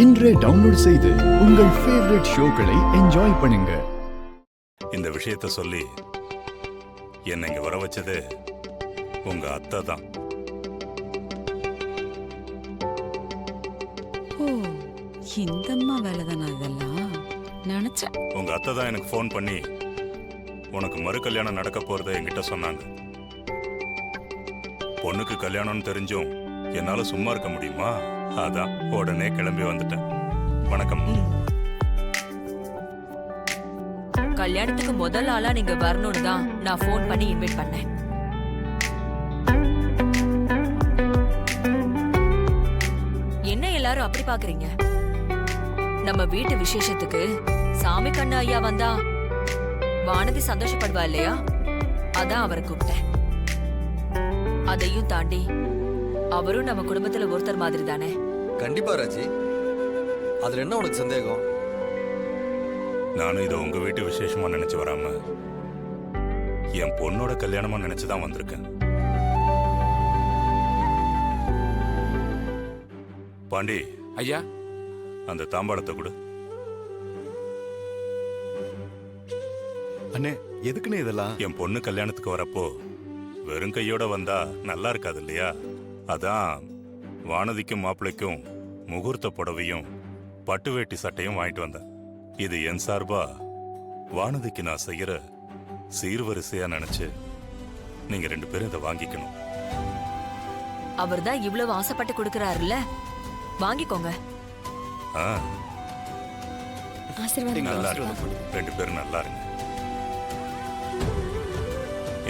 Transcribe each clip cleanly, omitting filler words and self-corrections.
இன்றே டவுன்லோட் செய்து உங்கள் ஃபேவரட் ஷோக்களை என்ஜாய் பண்ணுங்க. இந்த விஷயத்த சொல்லி என்னை இங்க வர வச்சது உங்க அத்தை தான். ஓ, இந்த அம்மா வேலைதானா இதெல்லாம் நினைச்சேன். உங்க அத்தை தான் எனக்கு ஃபோன் பண்ணி உனக்கு மறு கல்யாணம் நடக்க போறத என்கிட்ட சொன்னாங்க. பொண்ணுக்கு கல்யாணம்னு தெரிஞ்சும் என்னால சும்மா இருக்க முடியுமா? அதான் உடனே கிளம்பி வந்துட்டேன். வணக்கம். கல்யாணத்துக்கு முதல் ஆளா நீங்க வரணும்னு தான் நான் ஃபோன் பண்ணி இன்வைட் பண்ணேன். என்ன எல்லாரும் அப்படி பாக்குறீங்க? நம்ம வீட்டு விசேஷத்துக்கு சாமி கண்ணு ஐயா வந்தா வானதி சந்தோஷப்படுவா இல்லையா? அதான் அவரை கூப்பிட்டேன். அதையும் தாண்டி அவரும் நம்ம குடும்பத்துல ஒருத்தர் மாதிரி தானே. கண்டிப்பா ராஜி, அதுல என்ன உனக்கு சந்தேகம்? நானும் இதை உங்க வீட்டு விசேஷமா நினைச்சு வராம என் பொண்ணோட கல்யாணமா நினைச்சுதான் வந்திருக்கேன். பாண்டி ஐயா, அந்த தாம்பாளத்தை கொடு. அண்ணே, எதுக்குன்னு இதெல்லாம்? என் பொண்ணு கல்யாணத்துக்கு வரப்போ வெறும் கையோட வந்தா நல்லா இருக்காது இல்லையா? அதான் வானதிக்கும் மாப்பிள்ளைக்கும் முகூர்த்த புடவையும் பட்டு வேட்டி சட்டையும் வாங்கிட்டு வந்தேன். இது என் சார்பா வானதிக்கு நான் செய்யற சீர்வரிசையா நினைச்சு நீங்க 2 பேரும் இதை வாங்கிக்கணும். அவர் தான் இவ்வளவு ஆசைப்பட்டு கொடுக்கறாருல்ல, வாங்கிக்கோங்க. நல்லா இருக்கு. 2 பேரும் நல்லா இருங்க.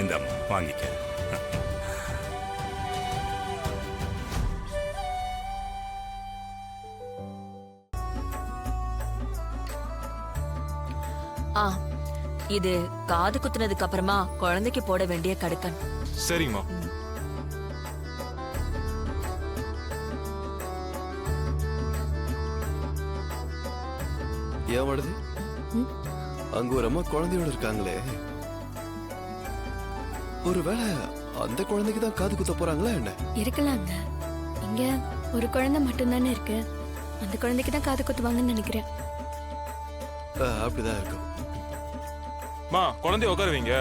இந்த வாங்கிக்க. இது காது குத்துனதுக்கு அப்புறமா குழந்தைக்கு போட வேண்டிய கடுக்கன். சரிம்மா. ஏன் வருது? அங்க ஒரு அம்மா குழந்தையோட இருக்காங்களே, ஒருவேளை அந்த குழந்தைக்கு தான் காது குத்த போறாங்களா என்ன? இருக்கலாங்க. இங்க ஒரு குழந்தை மட்டும்தானே இருக்கு, அந்த குழந்தைக்கு தான் காது குத்துவாங்கன்னு நினைக்கிறேன். அப்படிதான் இருக்கும். மா, குழந்தைய உட்கார வைங்க.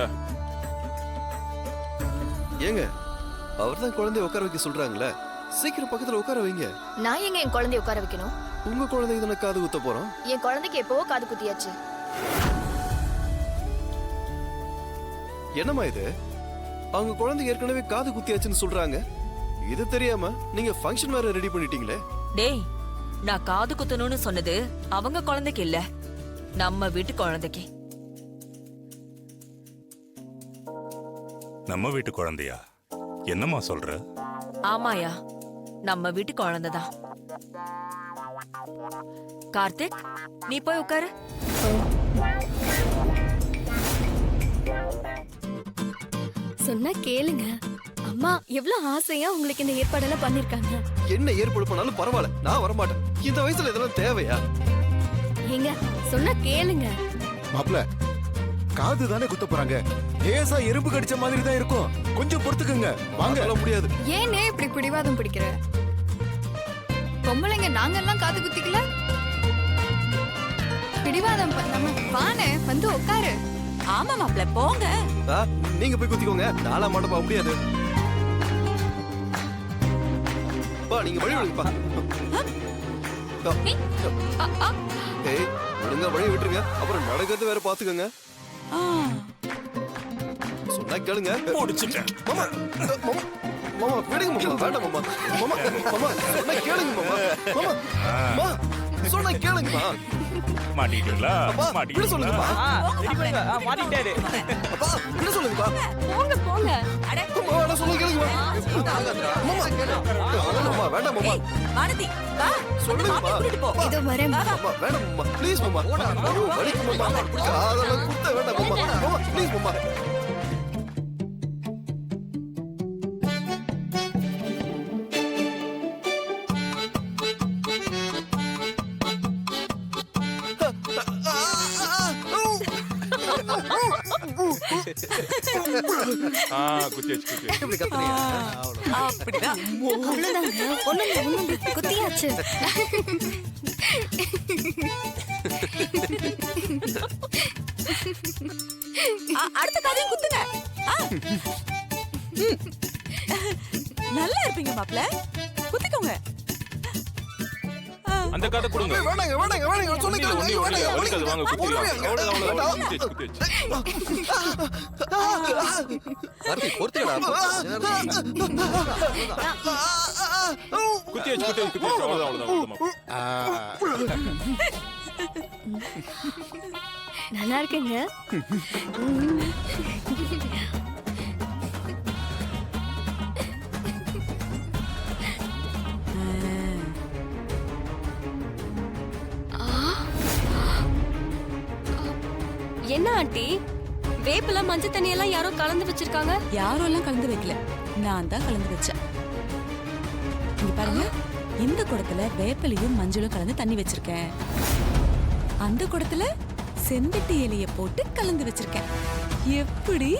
ஏங்க, அவர் தான் குழந்தைய உட்கார வைக்க சொல்றாங்களே, சீக்கிரம் பக்கத்துல உட்கார வைங்க. நான் எங்க என் குழந்தைய உட்கார வைக்கணும்? உங்க குழந்தைக்கு தானே காது குத்த போறோம். என் குழந்தைக்கு எப்பவோ காது குத்தியாச்சு. என்னம்மா இது? அவங்க குழந்தைக்கு ஏற்கனவே காது குத்தியாச்சுன்னு சொல்றாங்க. இது தெரியாம நீங்க ஃபங்க்ஷன் வேற ரெடி பண்ணிட்டீங்களே. டேய், நான் காது குத்தணும்னு சொன்னது அவங்க குழந்தைக்கு இல்ல, நம்ம வீட்டு குழந்தைக்கு. நம்ம வீட்டு குழந்தையா? என்னம்மா சொல்ற? ஆமாயா, நம்ம வீட்டு குழந்தைதான். கார்த்திக், நீ போய் உட்காரு. சொன்னா கேளுங்க. அம்மா எவ்வளவு ஆசையா உங்களுக்கு இந்த ஏற்பாடெல்லாம் பண்ணிருக்காங்க. என்ன ஏற்பாடு பண்ணாலும் பரவாயில்ல, நான் வரமாட்டேன். இந்த வயசுல இதெல்லாம் தேவையா? ஏங்க, சொன்னா கேளுங்க. மாப்ள, காது தானே குத்த போறாங்க, லேசா எறும்பு கடிச்ச மாதிரி தான் இருக்கும், கொஞ்சம் பொறுத்துக்குங்க. வாங்க. முடியாது. ஏனே இப்படி பிடிவாதம் பிடிக்கிற? பொம்பளைங்க நாங்க எல்லாம் காது குத்திக்கல. பிடிவாதம் பண்ணாம வானே வந்து உட்காரு. ஆமா மாப்ள, போங்க. நீங்க போய் குத்திக்கோங்க, நாளா மாட்ட போக முடியாது. நீங்க வழி விடுங்கப்பா. ஏய், ஒழுங்கா வழி விட்டுருங்க, அப்புறம் நடக்கிறது வேற பாத்துக்கோங்க. சொன்னா கேளுங்க. முடிச்சிட்டேன். மாமா, மாமா விடுங்க மாமா, வேண்டாம் மாமா. மாமா, மாமா சொன்னா கேளுங்க மாமா. மாமா, மாமா சொன்னா கேளுங்கம்மா. மாட்டிட்டீங்களா? விட சொல்லுங்கப்பா. மாட்டிட்டாரு. அப்பா, விட சொல்லுங்கப்பா. போங்க போங்க. அட, அம்மா, நான் சொல்ல கேளுங்கம்மா. மாமா, மாமா வேண்டாம் மாமா. வானதி, வா. சொல்லுங்கம்மா. இதோ வரேன். மாமா வேண்டாம் மாமா, ப்ளீஸ் மாமா. ஐயோ, வலிக்கும் மாமா. அதெல்லாம் குத்த வேண்டாம் மாமா. மாமா ப்ளீஸ் மாமா. இப்படி கத்துறீங்க. அப்படிதான். அவ்வளவுதாங்க. ஒண்ணுங்க குத்தியாச்சு. அடுத்த காதையும் குத்துங்க. ஆ. ம். நல்லா இருப்பீங்க மாப்ள. குத்திக்கோங்க. அந்த காதை கொடுங்க. வேணாங்க வேணாங்க வேணாங்க சொன்ன ஒண்ணும் இல்ல, ஒண்ணும் இல்ல, வலிக்காது, வாங்க, குத்திடலாம். அவ்வளவுதான், குத்தியாச்சு. கார்த்தி பொறுத்துக்கடா குத்தியாச்சு, அவ்வளவுதான். நல்லா இருக்குங்க. என்ன ஆண்டி வேப்பில மஞ்சள் தண்ணி எல்லாம் யாரோ கலந்து வச்சிருக்காங்க? யாரும் எல்லாம் கலந்து வைக்கல, நான் தான் கலந்து வச்சேன். இங்க பாருங்க, இந்த குடத்துல வேப்பிலையும் மஞ்சளும் கலந்து தண்ணி வச்சிருக்கேன். அந்த குடத்துல செந்தட்டி இலைய போட்டு கலந்து வச்சிருக்கேன். எப்படி?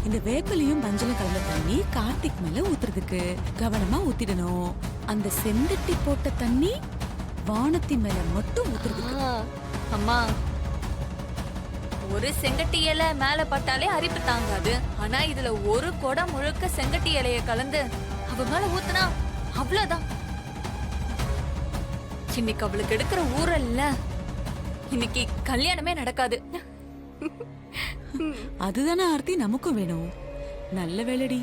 இந்த வேப்பிலையும் மஞ்சளும் கலந்த தண்ணி கார்த்திக் மேல ஊத்துறதுக்கு கவனமா ஊத்திடணும். அந்த செந்தட்டி போட்ட தண்ணி வானத்தி மேல மட்டும் ஊத்துறதுக்கு. அம்மா, ஒரு செங்கட்டி இலை மேல பட்டாலே அரிப்பு தாங்காது. ஆனா இதுல ஒரு குடம் முழுக்க செங்கட்டி இலைய கலந்து அவ மேல ஊத்துனா அவ்வளவுதான். இன்னைக்கு அவளுக்கு எடுக்கிற ஊரல்ல, இன்னைக்கு கல்யாணமே நடக்காது. அதுதானே ஆர்த்தி நமக்கும் வேணும். நல்ல வேளடி,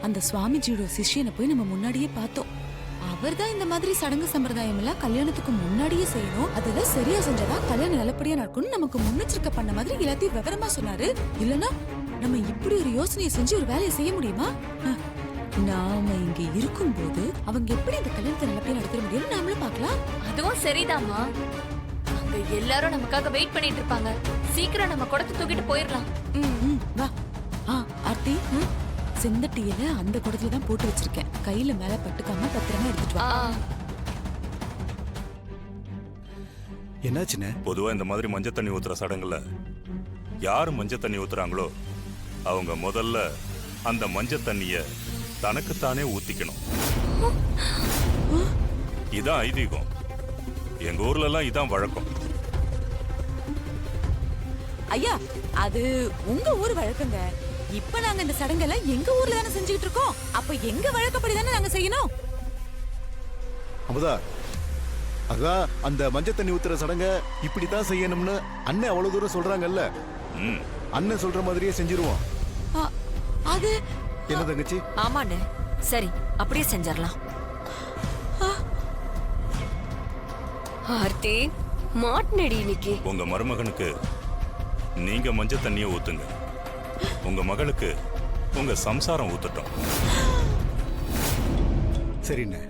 அந்த சுவாமிஜியோட சிஷ்யனை போய் நம்ம முன்னாடியே பார்த்தோம். அவர்தான் இந்த மாதிரி சடங்கு சம்பிரதாயம் எல்லாம் கல்யாணத்துக்கு முன்னாடியே செய்யணும், அதெல்லாம் சரியா செஞ்சாதான் கல்யாணம் நல்லபடியா நடக்கும்னு நமக்கு முன்னெச்சரிக்கை பண்ண மாதிரி எல்லாத்தையும் விவரமா சொன்னாரு. இல்லனா நம்ம இப்படி ஒரு யோசனையை செஞ்சு ஒரு வேலையை செய்ய முடியுமா? நாம இங்க இருக்கும்போது அவங்க எப்படி இந்த கல்யாணத்தை நல்லபடியா நடத்த முடியும்னு நாமளும் பார்க்கலாம். அதுவும் சரிதாம்மா. அங்க எல்லாரும் நமக்காக வெயிட் பண்ணிட்டு இருப்பாங்க. சீக்கிரம் நம்ம குடத்தை தூக்கிட்டு போயிடலாம். வா. ஆர்த்தி, செந்தட்டியில அந்த குடத்துல தான் போட்டு வச்சிருக்கேன். கையில மேல பட்டுக்காம பத்திரமா எடுத்துட்டு வா. என்னாச்சுன்னு? பொதுவா இந்த மாதிரி மஞ்சள் தண்ணி ஊத்துற சடங்குல யாரு மஞ்சள் தண்ணி ஊத்துறாங்களோ அவங்க முதல்ல அந்த மஞ்சள் தண்ணிய தனக்குத்தானே ஊத்திக்கணும். இதான் ஐதீகம். எங்க ஊர்ல எல்லாம் இதான் வழக்கம். ஐயா, அது உங்க ஊர் வழக்கங்க. இப்ப நாங்க இந்த சடங்கெல்லாம் எங்க ஊர்ல தானே செஞ்சுட்டு இருக்கோம். அப்ப எங்க வழக்கப்படி தானே நாங்க செய்யணும். அமுதா, அதான் அந்த மஞ்சள் தண்ணி ஊத்துற சடங்க இப்படித்தான் செய்யணும்னு அண்ணன் அவ்வளவு தூரம் சொல்றாங்கல்ல. ம். அண்ணன் சொல்ற மாதிரியே செஞ்சிருவோம். அது என்ன தங்கச்சி? ஆமாண்ணே, சரி அப்படியே செஞ்சிடலாம். ஆர்த்தி மாட்னடி இன்னைக்கு. உங்க மருமகனுக்கு நீங்க மஞ்சள் தண்ணியை ஊத்துங்க. உங்க மகளுக்கு உங்க சம்சாரம் ஊத்தட்டும். சரிண்ணே.